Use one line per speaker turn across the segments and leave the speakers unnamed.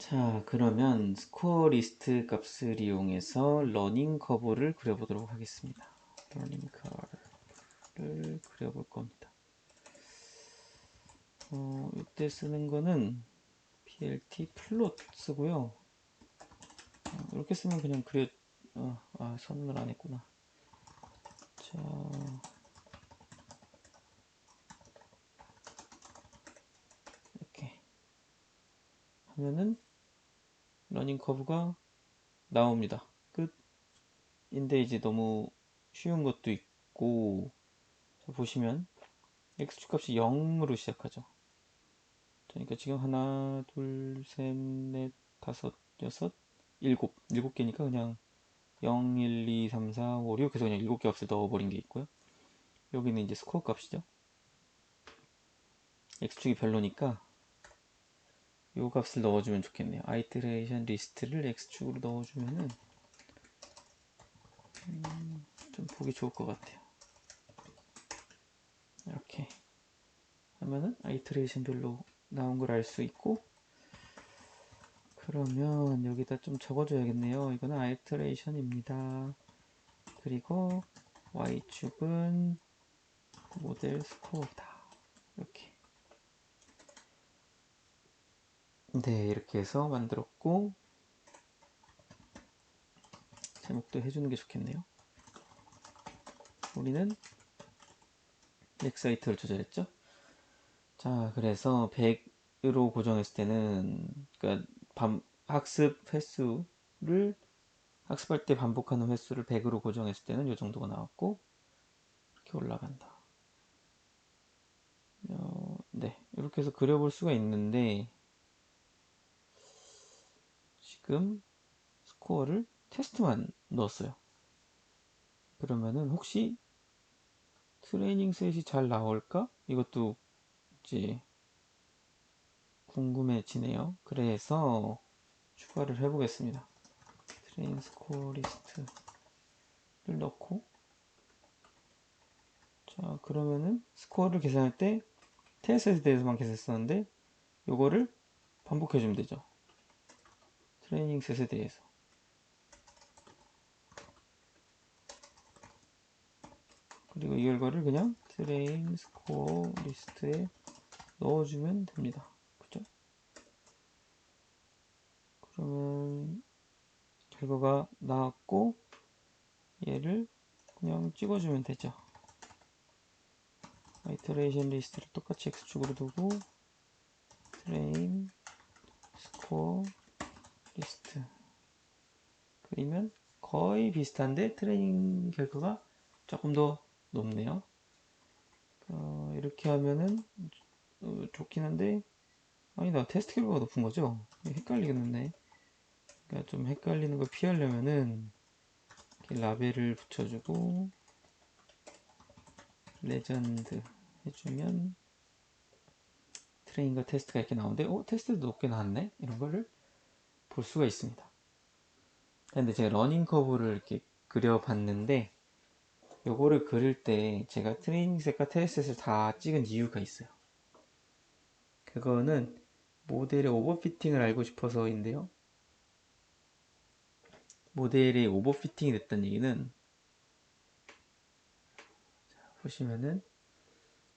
자, 그러면 스코어 리스트 값을 이용해서 러닝 커브를 그려보도록 하겠습니다. 러닝 커브를 그려볼 겁니다. 이때 쓰는 거는 plt 플롯 쓰고요. 이렇게 쓰면 그냥 선을 안 했구나. 자, 이렇게 하면은 러닝 커브가 나옵니다. 끝인데 이제 너무 쉬운 것도 있고, 자, 보시면 x축 값이 0으로 시작하죠. 그러니까 지금 하나, 둘, 셋, 넷, 다섯, 여섯, 일곱 개니까 그냥 0, 1, 2, 3, 4, 5, 6 해서 그냥 7개 값을 넣어버린 게 있고요. 여기는 이제 스코어 값이죠. x축이 별로니까 요 값을 넣어주면 좋겠네요. 아이트레이션 리스트를 x축으로 넣어주면은 좀 보기 좋을 것 같아요. 이렇게 하면은 아이트레이션별로 나온 걸 알 수 있고, 그러면 여기다 좀 적어줘야겠네요. 이거는 아이트레이션입니다. 그리고 y축은 모델 스코어다. 이렇게. 네, 이렇게 해서 만들었고, 제목도 해주는 게 좋겠네요. 우리는 넥사이트를 조절했죠. 자, 그래서 100으로 고정했을 때는, 그러니까 학습 횟수를 학습할 때 반복하는 횟수를 100으로 고정했을 때는 이 정도가 나왔고, 이렇게 올라간다. 네, 이렇게 해서 그려볼 수가 있는데, 지금 스코어를 테스트만 넣었어요. 그러면은 혹시 트레이닝 셋이 잘 나올까? 이것도 이제 궁금해지네요. 그래서 추가를 해보겠습니다. 트레인 스코어 리스트를 넣고, 자, 그러면은 스코어를 계산할 때 테스트에 대해서만 계산했었는데 요거를 반복해주면 되죠. 트레이닝 셋에 대해서. 그리고 이 결과를 그냥 트레인 스코어 리스트에 넣어주면 됩니다. 그죠? 그러면 결과가 나왔고, 얘를 그냥 찍어주면 되죠. 아이터레이션 리스트를 똑같이 x축으로 두고 트레인 스코어 리스트 그리면 거의 비슷한데 트레이닝 결과가 조금 더 높네요. 이렇게 하면은 좋긴 한데, 아니다, 테스트 결과가 높은 거죠? 헷갈리겠네. 그러니까 좀 헷갈리는 걸 피하려면은 이렇게 라벨을 붙여주고 레전드 해주면 트레인과 테스트가 이렇게 나오는데, 테스트도 높게 나왔네? 이런 거를 볼 수가 있습니다. 근데 제가 러닝 커브를 이렇게 그려봤는데, 요거를 그릴 때 제가 트레이닝 셋과 테스트 셋을 다 찍은 이유가 있어요. 그거는 모델의 오버피팅을 알고 싶어서인데요. 모델이 오버피팅이 됐다는 얘기는, 보시면은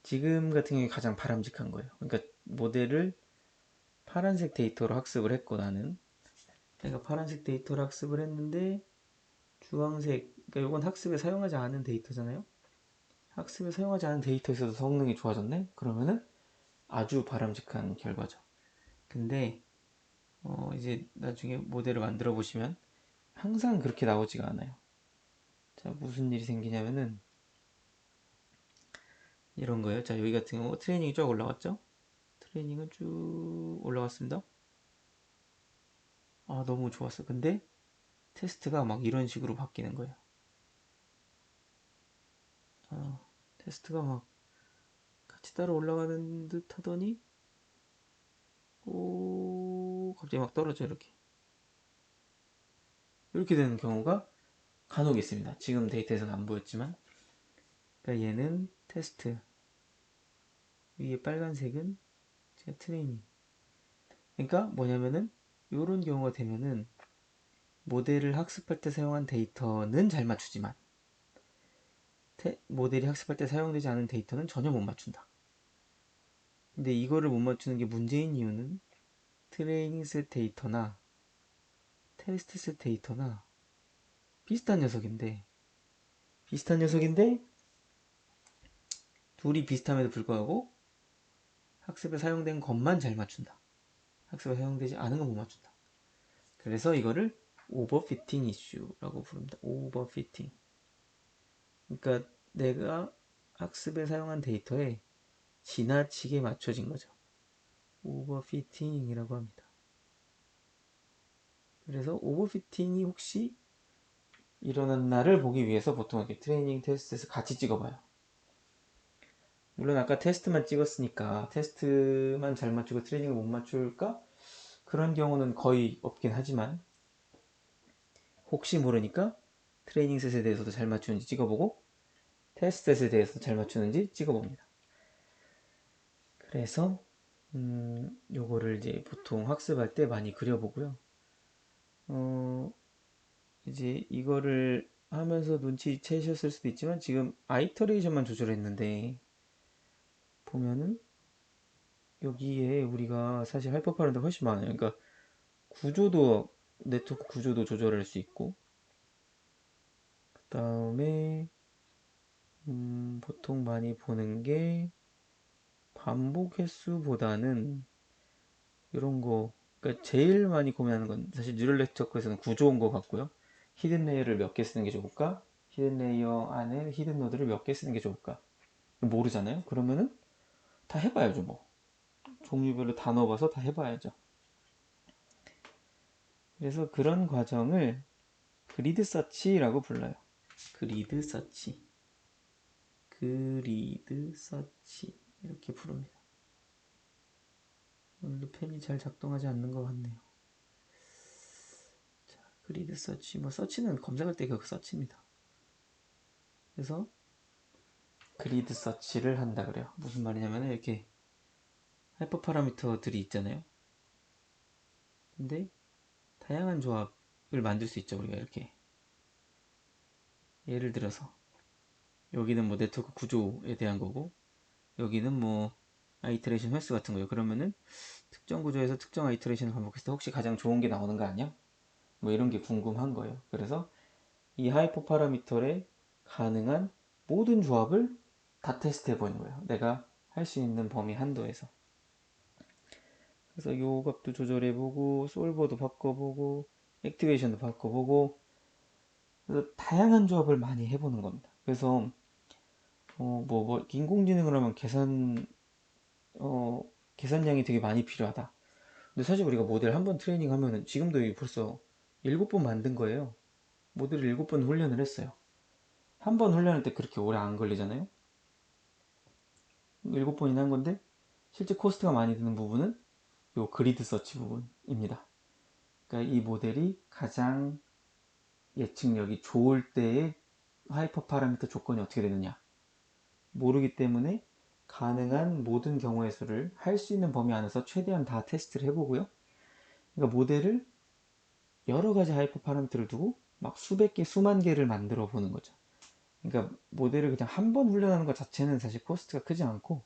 지금 같은 경우에 가장 바람직한 거예요. 그러니까 모델을 파란색 데이터로 학습을 했고, 내가 파란색 데이터로 학습을 했는데 주황색, 그러니까 이건 학습에 사용하지 않은 데이터잖아요. 학습에 사용하지 않은 데이터에서도 성능이 좋아졌네? 그러면은 아주 바람직한 결과죠. 근데 이제 나중에 모델을 만들어 보시면 항상 그렇게 나오지가 않아요. 자, 무슨 일이 생기냐면은 이런 거예요. 자, 여기 같은 경우 트레이닝이 쭉 올라갔죠? 트레이닝은 쭉 올라갔습니다. 아, 너무 좋았어. 근데 테스트가 막 이런 식으로 바뀌는 거예요. 테스트가 막 같이 따라 올라가는 듯 하더니 갑자기 막 떨어져. 이렇게 되는 경우가 간혹 있습니다. 지금 데이터에서는 안 보였지만, 그러니까 얘는 테스트, 위에 빨간색은 제가 트레이닝. 그러니까 뭐냐면은 요런 경우가 되면은 모델을 학습할 때 사용한 데이터는 잘 맞추지만 모델이 학습할 때 사용되지 않은 데이터는 전혀 못 맞춘다. 근데 이거를 못 맞추는 게 문제인 이유는 트레이닝 셋 데이터나 테스트 셋 데이터나 비슷한 녀석인데 둘이 비슷함에도 불구하고 학습에 사용된 것만 잘 맞춘다. 학습에 사용되지 않은 건 못 맞춘다. 그래서 이거를 오버피팅 이슈라고 부릅니다. 오버피팅. 그러니까 내가 학습에 사용한 데이터에 지나치게 맞춰진 거죠. 오버피팅이라고 합니다. 그래서 오버피팅이 혹시 일어났나를 보기 위해서 보통 이렇게 트레이닝 테스트에서 같이 찍어봐요. 물론 아까 테스트만 찍었으니까 테스트만 잘 맞추고 트레이닝을 못 맞출까? 그런 경우는 거의 없긴 하지만 혹시 모르니까 트레이닝 셋에 대해서도 잘 맞추는지 찍어보고 테스트 셋에 대해서도 잘 맞추는지 찍어봅니다. 그래서 요거를 이제 보통 학습할 때 많이 그려보고요. 이제 이거를 하면서 눈치채셨을 수도 있지만 지금 아이터레이션만 조절했는데 보면은 여기에 우리가 사실 할 법한 게 훨씬 많아요. 그러니까 구조도 네트워크 구조도 조절할 수 있고 그 다음에 보통 많이 보는 게 반복 횟수보다는 이런 거 그러니까 제일 많이 고민하는 건 사실 뉴럴 네트워크에서는 구조인 것 같고요. 히든 레이어를 몇 개 쓰는 게 좋을까? 히든 레이어 안에 히든 노드를 몇 개 쓰는 게 좋을까? 모르잖아요. 그러면은 다 해봐야죠 뭐. 종류별로 다 넣어봐서 다 해봐야죠. 그래서 그런 과정을 그리드 서치라고 불러요. 그리드 서치. 그리드 서치. 이렇게 부릅니다. 오늘도 펜이 잘 작동하지 않는 것 같네요. 자, 그리드 서치. 뭐, 서치는 검색할 때 그 서치입니다. 그래서 그리드 서치를 한다 그래요. 무슨 말이냐면 이렇게 하이퍼 파라미터들이 있잖아요. 근데 다양한 조합을 만들 수 있죠. 우리가 이렇게. 예를 들어서 여기는 뭐 네트워크 구조에 대한 거고 여기는 뭐 아이터레이션 횟수 같은 거예요. 그러면은 특정 구조에서 특정 아이터레이션을 반복했을 때 혹시 가장 좋은 게 나오는 거 아니야? 뭐 이런 게 궁금한 거예요. 그래서 이 하이퍼 파라미터에 가능한 모든 조합을 다 테스트해 보는 거예요. 내가 할 수 있는 범위 한도에서. 그래서 요 값도 조절해 보고 솔버도 바꿔보고 액티베이션도 바꿔보고 그래서 다양한 조합을 많이 해보는 겁니다. 그래서 인공지능을 하면 어, 계산량이 되게 많이 필요하다. 근데 사실 우리가 모델 한 번 트레이닝 하면은 지금도 벌써 7번 만든 거예요. 모델을 7번 훈련을 했어요. 한 번 훈련할 때 그렇게 오래 안 걸리잖아요. 7번이나 한 건데 실제 코스트가 많이 드는 부분은 요 그리드 서치 부분입니다. 그러니까 이 모델이 가장 예측력이 좋을 때의 하이퍼 파라미터 조건이 어떻게 되느냐 모르기 때문에 가능한 모든 경우의 수를 할 수 있는 범위 안에서 최대한 다 테스트를 해보고요. 그러니까 모델을 여러 가지 하이퍼 파라미터를 두고 막 수백 개, 수만 개를 만들어 보는 거죠. 그러니까 모델을 그냥 한 번 훈련하는 것 자체는 사실 코스트가 크지 않고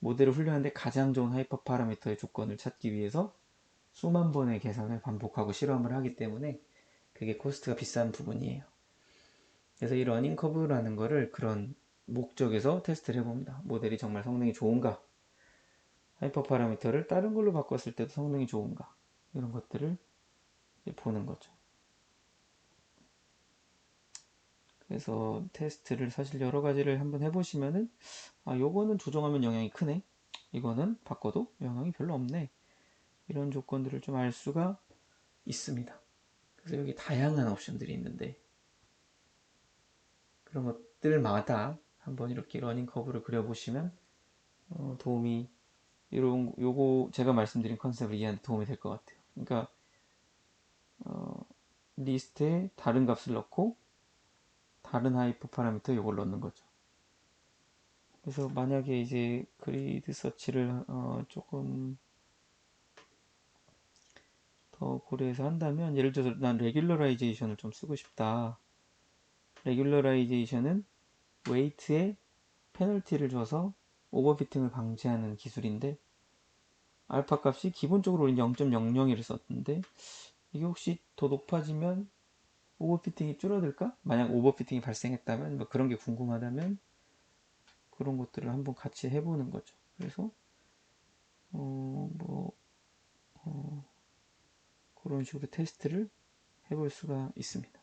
모델을 훈련하는데 가장 좋은 하이퍼 파라미터의 조건을 찾기 위해서 수만 번의 계산을 반복하고 실험을 하기 때문에 그게 코스트가 비싼 부분이에요. 그래서 이 러닝 커브라는 거를 그런 목적에서 테스트를 해봅니다. 모델이 정말 성능이 좋은가? 하이퍼 파라미터를 다른 걸로 바꿨을 때도 성능이 좋은가? 이런 것들을 보는 거죠. 그래서 테스트를 사실 여러 가지를 한번 해보시면은 요거는 조정하면 영향이 크네. 이거는 바꿔도 영향이 별로 없네. 이런 조건들을 좀 알 수가 있습니다. 그래서 여기 다양한 옵션들이 있는데 그런 것들마다 한번 이렇게 러닝 커브를 그려보시면 도움이 요거 제가 말씀드린 컨셉을 이해하는 데 도움이 될 것 같아요. 그러니까 리스트에 다른 값을 넣고 다른 하이퍼 파라미터 요걸 넣는 거죠. 그래서 만약에 이제 그리드 서치를 조금 더 고려해서 한다면, 예를 들어서 난 레귤러라이제이션을 좀 쓰고 싶다. 레귤러라이제이션은 웨이트에 페널티를 줘서 오버피팅을 방지하는 기술인데, 알파 값이 기본적으로 우린 0.001을 썼는데, 이게 혹시 더 높아지면 오버피팅이 줄어들까? 만약 오버피팅이 발생했다면, 뭐 그런 게 궁금하다면 그런 것들을 한번 같이 해보는 거죠. 그래서 뭐 그런 식으로 테스트를 해볼 수가 있습니다.